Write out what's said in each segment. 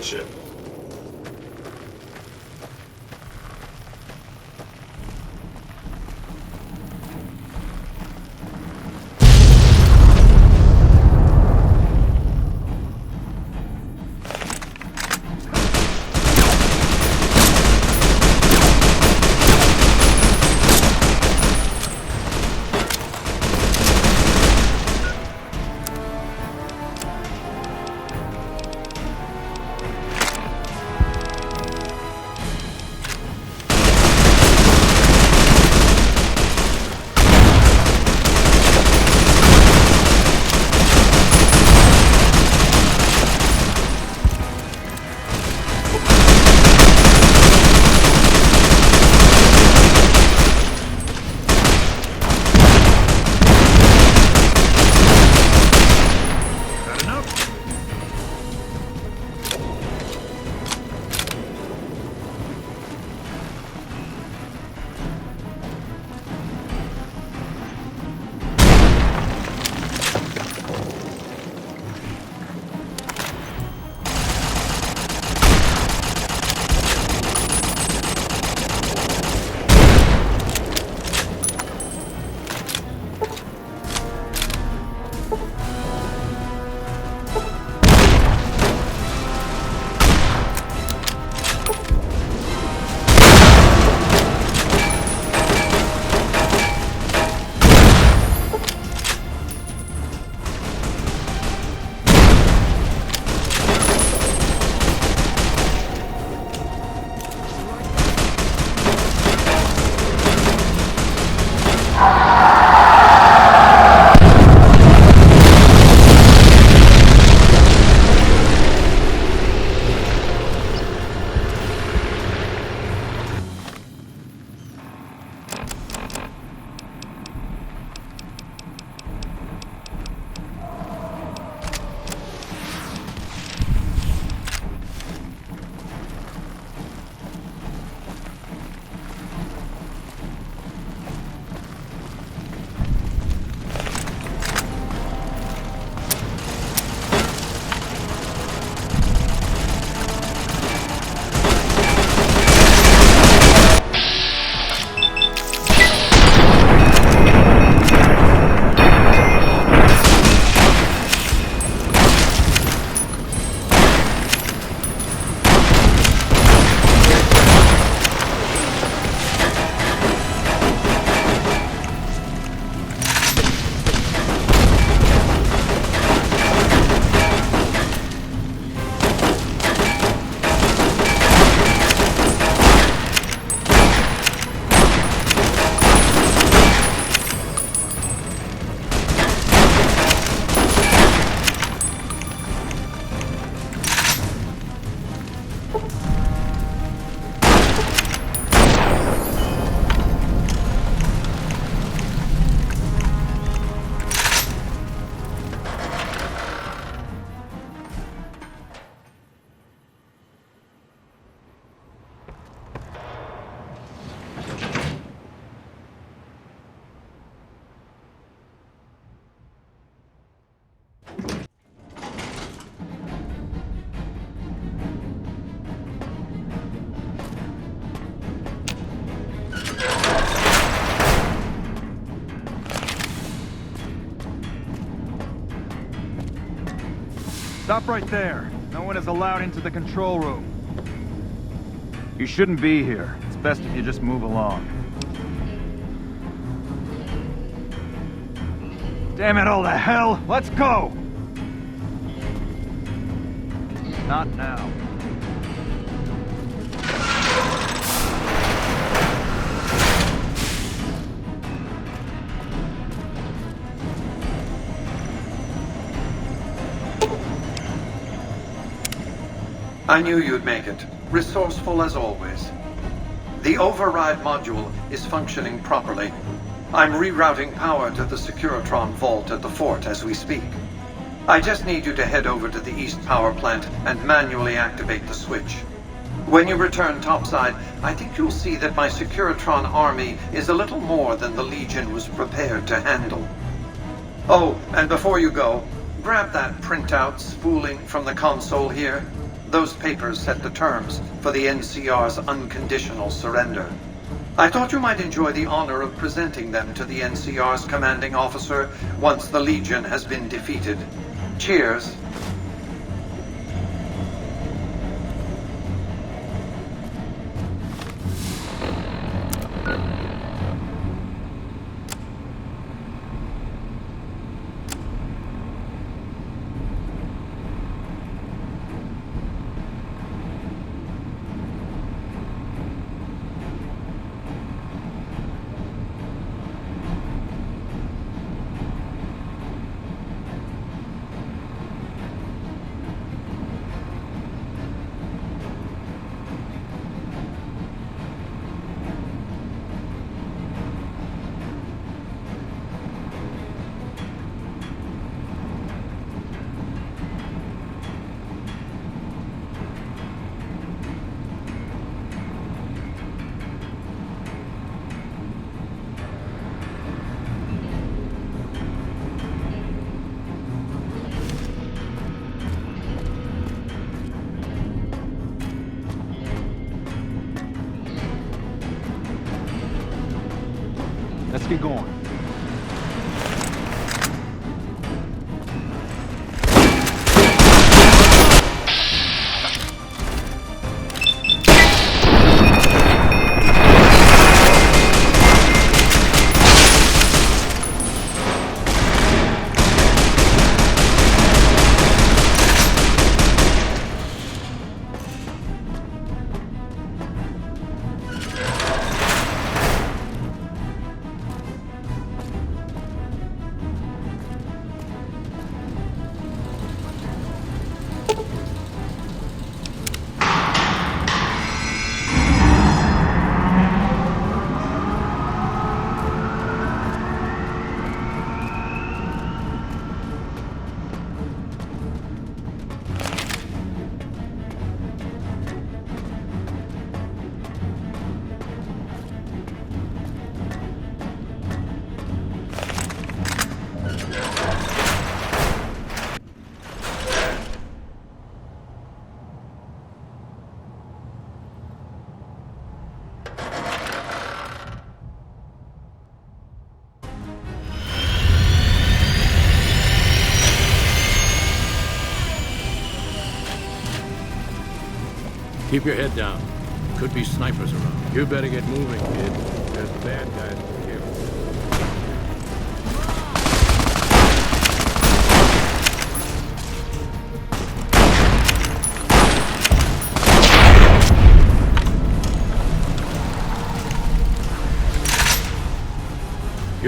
ship. Stop right there. No one is allowed into the control room. You shouldn't be here. It's best if you just move along. Damn it all to hell! Let's go! Not now. I knew you'd make it. Resourceful as always. The override module is functioning properly. I'm rerouting power to the Securitron vault at the fort as we speak. I just need you to head over to the East Power Plant and manually activate the switch. When you return topside, I think you'll see that my Securitron army is a little more than the Legion was prepared to handle. Oh, and before you go, grab that printout spooling from the console here. Those papers set the terms for the NCR's unconditional surrender. I thought you might enjoy the honor of presenting them to the NCR's commanding officer once the Legion has been defeated. Cheers. Let's get going. Keep your head down. Could be snipers around. You better get moving, kid. There's bad guys here.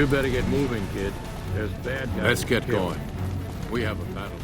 You better get moving, kid. There's bad guys. Let's get going. We have a battle.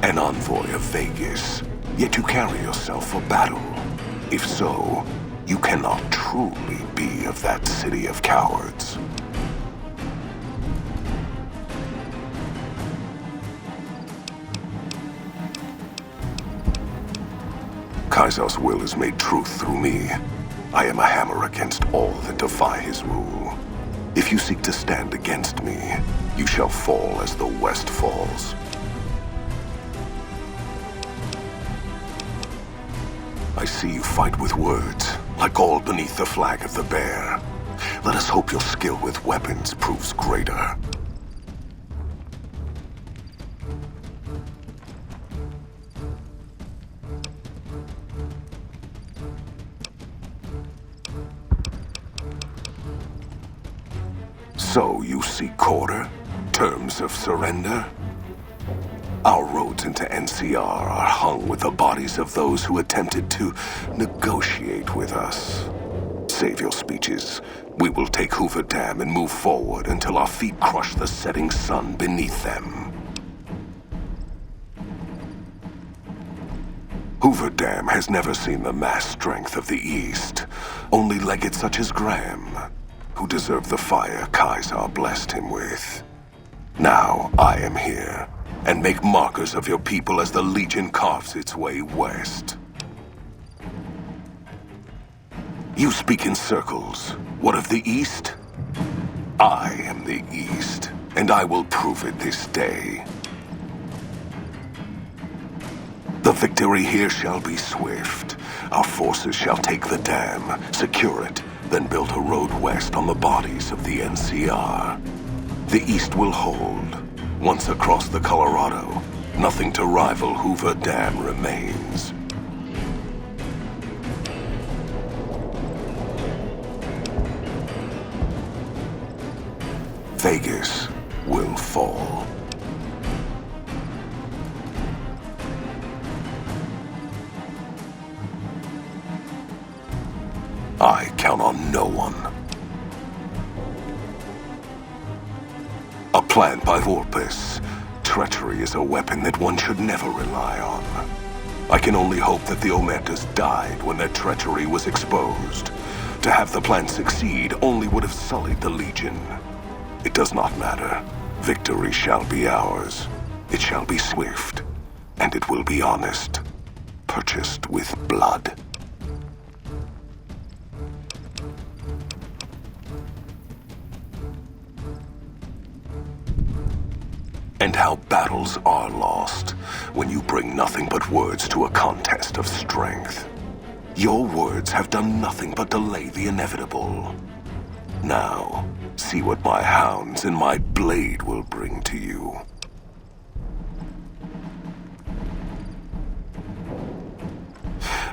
An envoy of Vegas, yet you carry yourself for battle. If so, you cannot truly be of that city of cowards. Kaiser's will is made truth through me. I am a hammer against all that defy his rule. If you seek to stand against me, you shall fall as the West falls. I see you fight with words, like all beneath the flag of the bear. Let us hope your skill with weapons proves greater. So you seek quarter? Terms of surrender? Our roads into NCR are hung with the bodies of those who attempted to negotiate with us. Save your speeches. We will take Hoover Dam and move forward until our feet crush the setting sun beneath them. Hoover Dam has never seen the mass strength of the East. Only legates such as Graham, who deserve the fire Kaiser blessed him with. Now I am here, and make markers of your people as the Legion carves its way west. You speak in circles. What of the East? I am the East, and I will prove it this day. The victory here shall be swift. Our forces shall take the dam, secure it, then build a road west on the bodies of the NCR. The East will hold. Once across the Colorado, nothing to rival Hoover Dam remains. Vegas will fall. I count on no one. A plan by Vorpus. Treachery is a weapon that one should never rely on. I can only hope that the Omertas died when their treachery was exposed. To have the plan succeed only would have sullied the Legion. It does not matter. Victory shall be ours. It shall be swift, and it will be honest. Purchased with blood. And how battles are lost when you bring nothing but words to a contest of strength. Your words have done nothing but delay the inevitable. Now, see what my hounds and my blade will bring to you.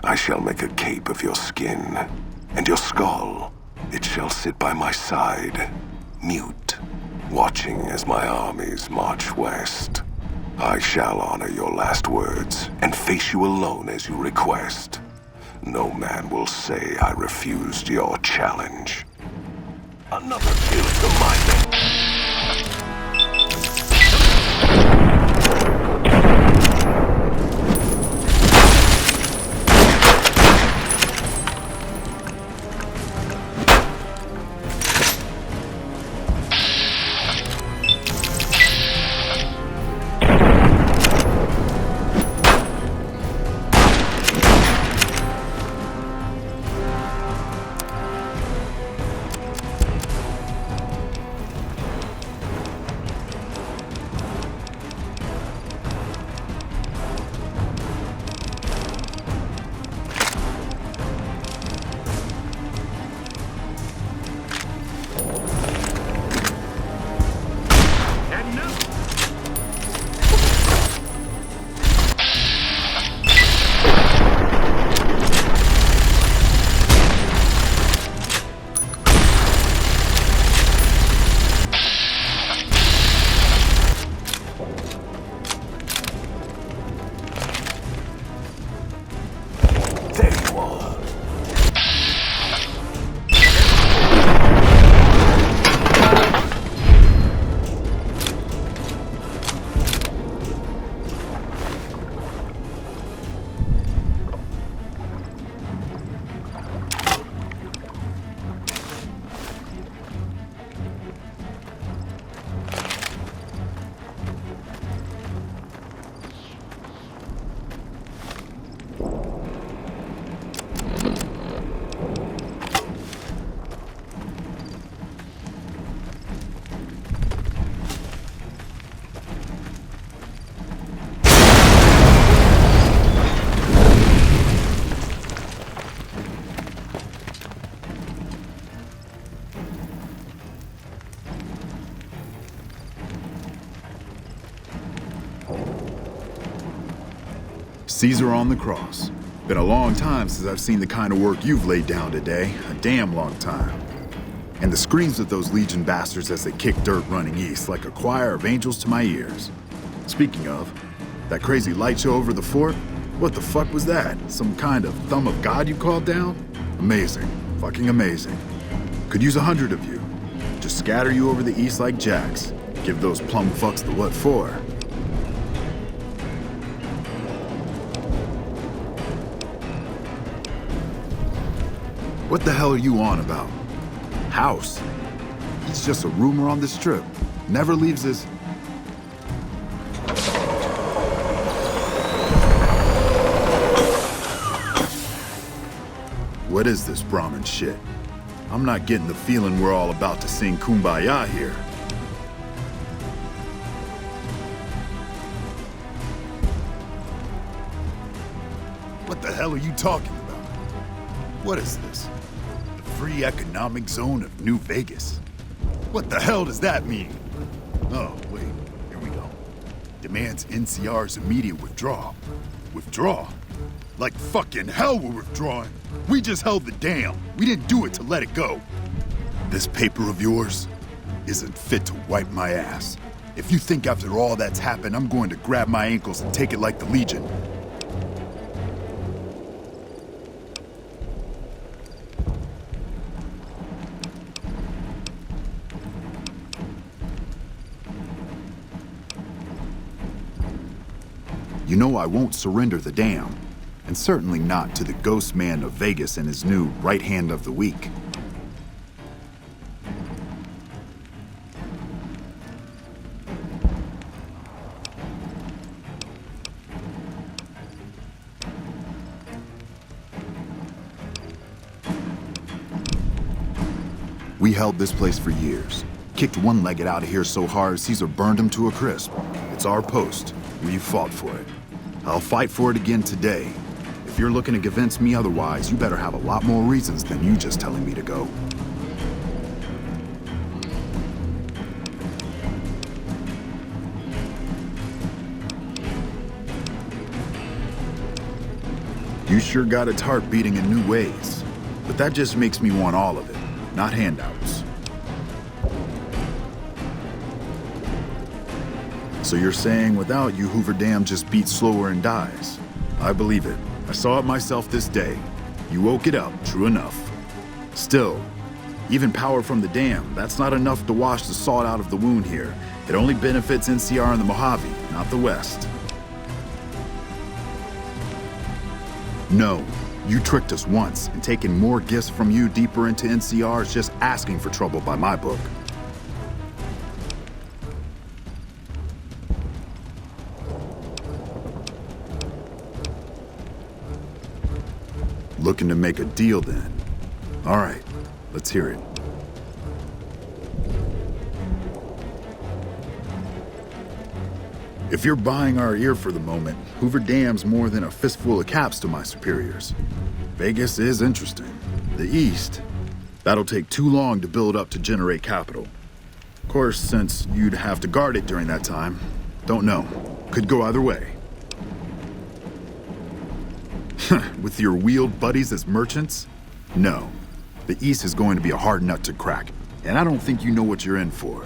I shall make a cape of your skin, and your skull, it shall sit by my side, mute, watching as my armies march west. I shall honor your last words, and face you alone as you request. No man will say I refused your challenge. Another feeling of my Caesar on the cross. Been a long time since I've seen the kind of work you've laid down today. A damn long time. And the screams of those Legion bastards as they kick dirt running east like a choir of angels to my ears. Speaking of, that crazy light show over the fort? What the fuck was that? Some kind of thumb of God you called down? Amazing. Fucking amazing. Could use 100 of you. Just scatter you over the east like jacks. Give those plum fucks the what for. What the hell are you on about? House? He's just a rumor on the strip. Never leaves his... What is this Brahmin shit? I'm not getting the feeling we're all about to sing Kumbaya here. What the hell are you talking about? What is this? The free economic zone of New Vegas? What the hell does that mean? Oh, wait, here we go. Demands NCR's immediate withdrawal. Withdraw? Like fucking hell we're withdrawing. We just held the dam. We didn't do it to let it go. This paper of yours isn't fit to wipe my ass. If you think after all that's happened, I'm going to grab my ankles and take it like the Legion. You know I won't surrender the dam. And certainly not to the ghost man of Vegas and his new right hand of the week. We held this place for years. Kicked one-legged out of here so hard Caesar burned him to a crisp. It's our post. We've fought for it. I'll fight for it again today. If you're looking to convince me otherwise, you better have a lot more reasons than you just telling me to go. You sure got its heart beating in new ways. But that just makes me want all of it, not handouts. So you're saying without you, Hoover Dam just beats slower and dies? I believe it. I saw it myself this day. You woke it up, true enough. Still, even power from the dam, that's not enough to wash the salt out of the wound here. It only benefits NCR and the Mojave, not the West. No, you tricked us once, and taking more gifts from you deeper into NCR is just asking for trouble by my book. Looking to make a deal then. All right, let's hear it. If you're buying our ear for the moment, Hoover Dam's more than a fistful of caps to my superiors. Vegas is interesting. The East, that'll take too long to build up to generate capital. Of course, since you'd have to guard it during that time, don't know. Could go either way. With your wheeled buddies as merchants? No. The East is going to be a hard nut to crack, and I don't think you know what you're in for.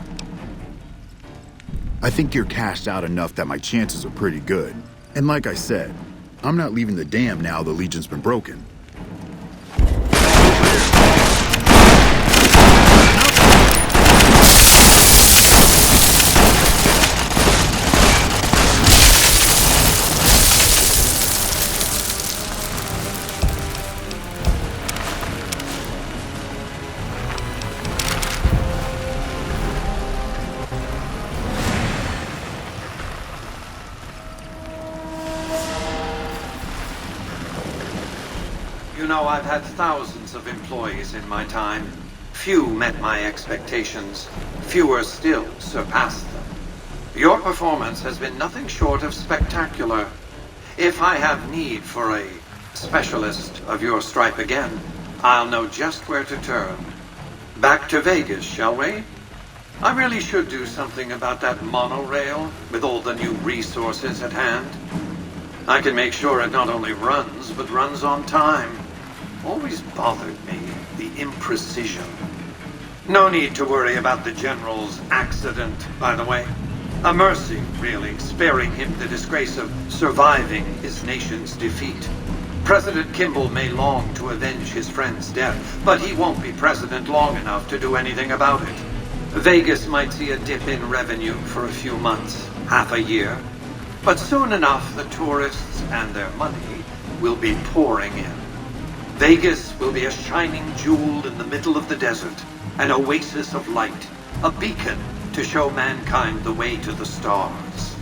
I think you're cashed out enough that my chances are pretty good. And like I said, I'm not leaving the dam now the Legion's been broken. You know, I've had thousands of employees in my time. Few met my expectations. Fewer still surpassed them. Your performance has been nothing short of spectacular. If I have need for a specialist of your stripe again, I'll know just where to turn. Back to Vegas, shall we? I really should do something about that monorail with all the new resources at hand. I can make sure it not only runs, but runs on time. Always bothered me, the imprecision. No need to worry about the General's accident, by the way. A mercy, really, sparing him the disgrace of surviving his nation's defeat. President Kimball may long to avenge his friend's death, but he won't be president long enough to do anything about it. Vegas might see a dip in revenue for a few months, half a year. But soon enough, the tourists and their money will be pouring in. Vegas will be a shining jewel in the middle of the desert, an oasis of light, a beacon to show mankind the way to the stars.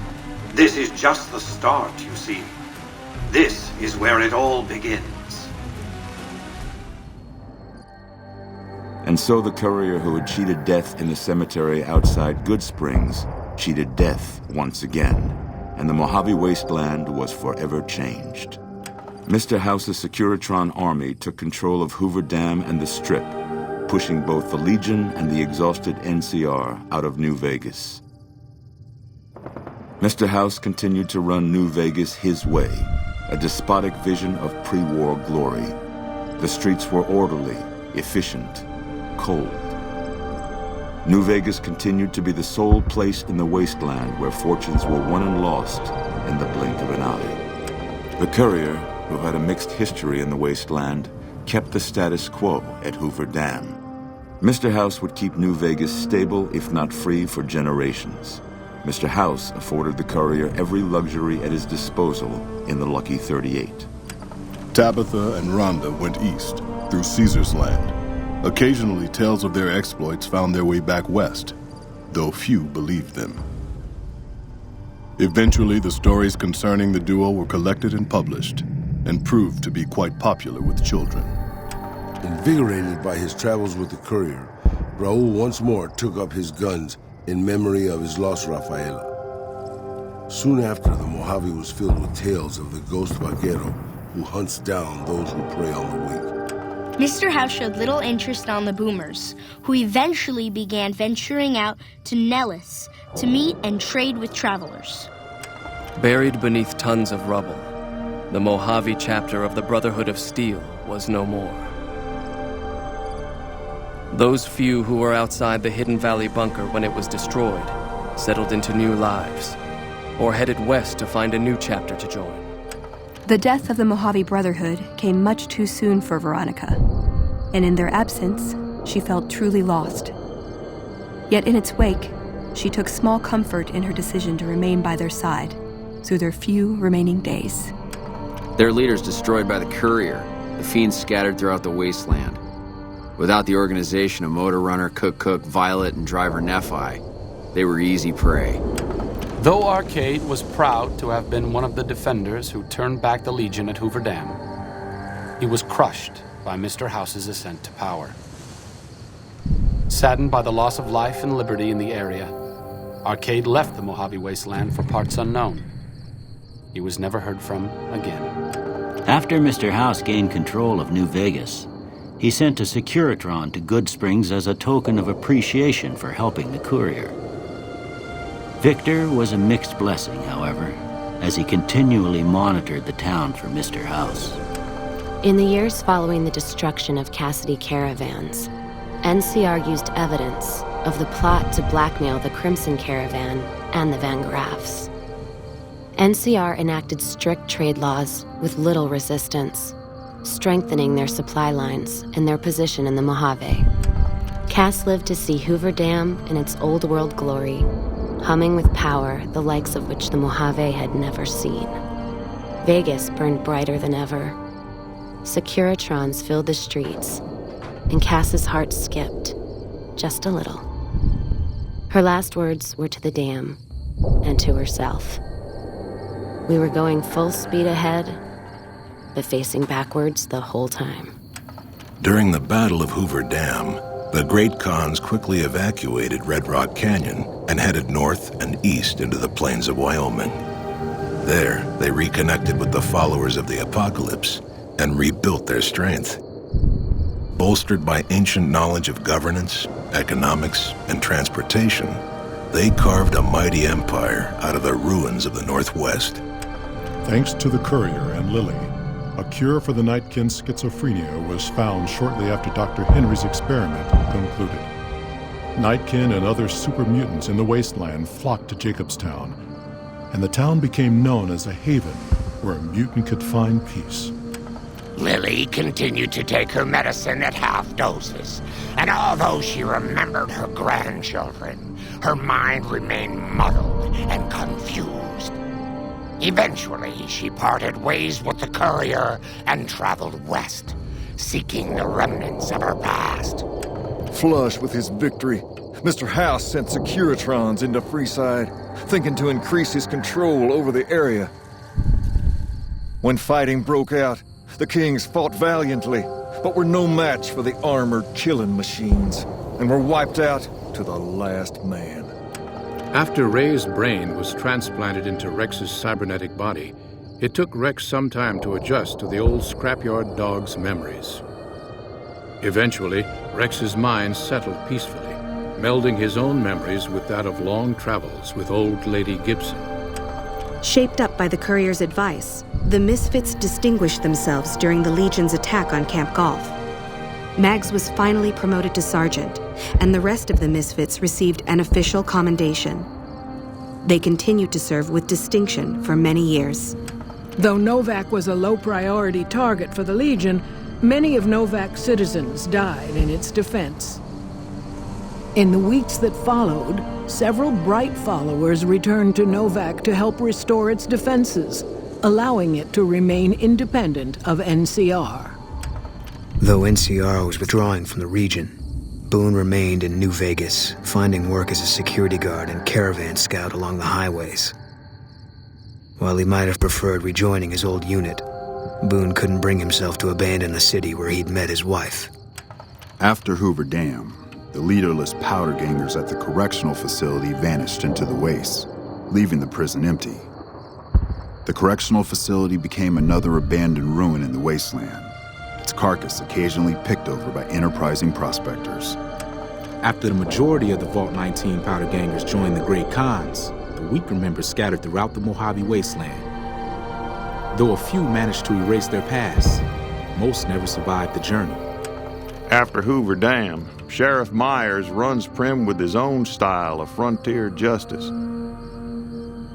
This is just the start, you see. This is where it all begins. And so the courier who had cheated death in the cemetery outside Good Springs cheated death once again, and the Mojave wasteland was forever changed. Mr. House's Securitron army took control of Hoover Dam and the Strip, pushing both the Legion and the exhausted NCR out of New Vegas. Mr. House continued to run New Vegas his way, a despotic vision of pre-war glory. The streets were orderly, efficient, cold. New Vegas continued to be the sole place in the wasteland where fortunes were won and lost in the blink of an eye. The courier, who had a mixed history in the wasteland, kept the status quo at Hoover Dam. Mr. House would keep New Vegas stable, if not free, for generations. Mr. House afforded the courier every luxury at his disposal in the Lucky 38. Tabitha and Rhonda went east, through Caesar's Land. Occasionally, tales of their exploits found their way back west, though few believed them. Eventually, the stories concerning the duo were collected and published, and proved to be quite popular with children. Invigorated by his travels with the courier, Raul once more took up his guns in memory of his lost Rafaela. Soon after, the Mojave was filled with tales of the ghost vaquero who hunts down those who prey on the weak. Mr. House showed little interest on the boomers, who eventually began venturing out to Nellis to meet and trade with travelers. Buried beneath tons of rubble, the Mojave chapter of the Brotherhood of Steel was no more. Those few who were outside the Hidden Valley bunker when it was destroyed settled into new lives, or headed west to find a new chapter to join. The death of the Mojave Brotherhood came much too soon for Veronica, and in their absence, she felt truly lost. Yet in its wake, she took small comfort in her decision to remain by their side through their few remaining days. Their leaders destroyed by the courier, the fiends scattered throughout the wasteland. Without the organization of Motor Runner, Cook, Violet, and Driver Nephi, they were easy prey. Though Arcade was proud to have been one of the defenders who turned back the Legion at Hoover Dam, he was crushed by Mr. House's ascent to power. Saddened by the loss of life and liberty in the area, Arcade left the Mojave wasteland for parts unknown. He was never heard from again. After Mr. House gained control of New Vegas, he sent a Securitron to Good Springs as a token of appreciation for helping the courier. Victor was a mixed blessing, however, as he continually monitored the town for Mr. House. In the years following the destruction of Cassidy caravans, NCR used evidence of the plot to blackmail the Crimson Caravan and the Van Graffs. NCR enacted strict trade laws with little resistance, strengthening their supply lines and their position in the Mojave. Cass lived to see Hoover Dam in its old world glory, humming with power the likes of which the Mojave had never seen. Vegas burned brighter than ever. Securitrons filled the streets, and Cass's heart skipped, just a little. Her last words were to the dam, and to herself. We were going full speed ahead, but facing backwards the whole time. During the Battle of Hoover Dam, the Great Khans quickly evacuated Red Rock Canyon and headed north and east into the plains of Wyoming. There, they reconnected with the followers of the Apocalypse and rebuilt their strength. Bolstered by ancient knowledge of governance, economics, and transportation, they carved a mighty empire out of the ruins of the Northwest. Thanks to the courier and Lily, a cure for the Nightkin's schizophrenia was found shortly after Dr. Henry's experiment concluded. Nightkin and other super mutants in the wasteland flocked to Jacobstown, and the town became known as a haven where a mutant could find peace. Lily continued to take her medicine at half doses, and although she remembered her grandchildren, her mind remained muddled and confused. Eventually, she parted ways with the courier and traveled west, seeking the remnants of her past. Flush with his victory, Mr. House sent Securitrons into Freeside, thinking to increase his control over the area. When fighting broke out, the Kings fought valiantly, but were no match for the armored killing machines, and were wiped out to the last man. After Ray's brain was transplanted into Rex's cybernetic body, it took Rex some time to adjust to the old scrapyard dog's memories. Eventually, Rex's mind settled peacefully, melding his own memories with that of long travels with old Lady Gibson. Shaped up by the courier's advice, the Misfits distinguished themselves during the Legion's attack on Camp Golf. Mags was finally promoted to sergeant, and the rest of the Misfits received an official commendation. They continued to serve with distinction for many years. Though Novak was a low-priority target for the Legion, many of Novak's citizens died in its defense. In the weeks that followed, several bright followers returned to Novak to help restore its defenses, allowing it to remain independent of NCR. Though NCR was withdrawing from the region, Boone remained in New Vegas, finding work as a security guard and caravan scout along the highways. While he might have preferred rejoining his old unit, Boone couldn't bring himself to abandon the city where he'd met his wife. After Hoover Dam, the leaderless powder gangers at the correctional facility vanished into the wastes, leaving the prison empty. The correctional facility became another abandoned ruin in the wasteland, its carcass occasionally picked over by enterprising prospectors. After the majority of the Vault 19 powder gangers joined the Great Khans, the weaker members scattered throughout the Mojave wasteland. Though a few managed to erase their past, most never survived the journey. After Hoover Dam, Sheriff Myers runs Prim with his own style of frontier justice.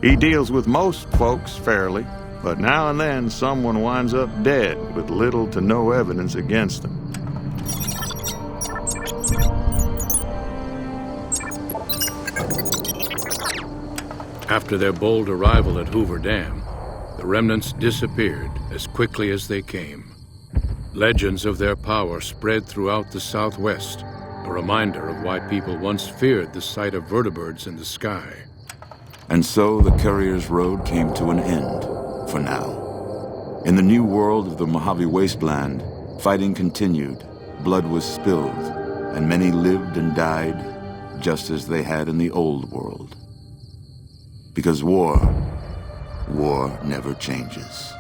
He deals with most folks fairly, but now and then someone winds up dead with little to no evidence against them. After their bold arrival at Hoover Dam, the remnants disappeared as quickly as they came. Legends of their power spread throughout the Southwest, a reminder of why people once feared the sight of vertibirds in the sky. And so the Courier's road came to an end, for now. In the new world of the Mojave Wasteland, fighting continued, blood was spilled, and many lived and died just as they had in the old world. Because war never changes.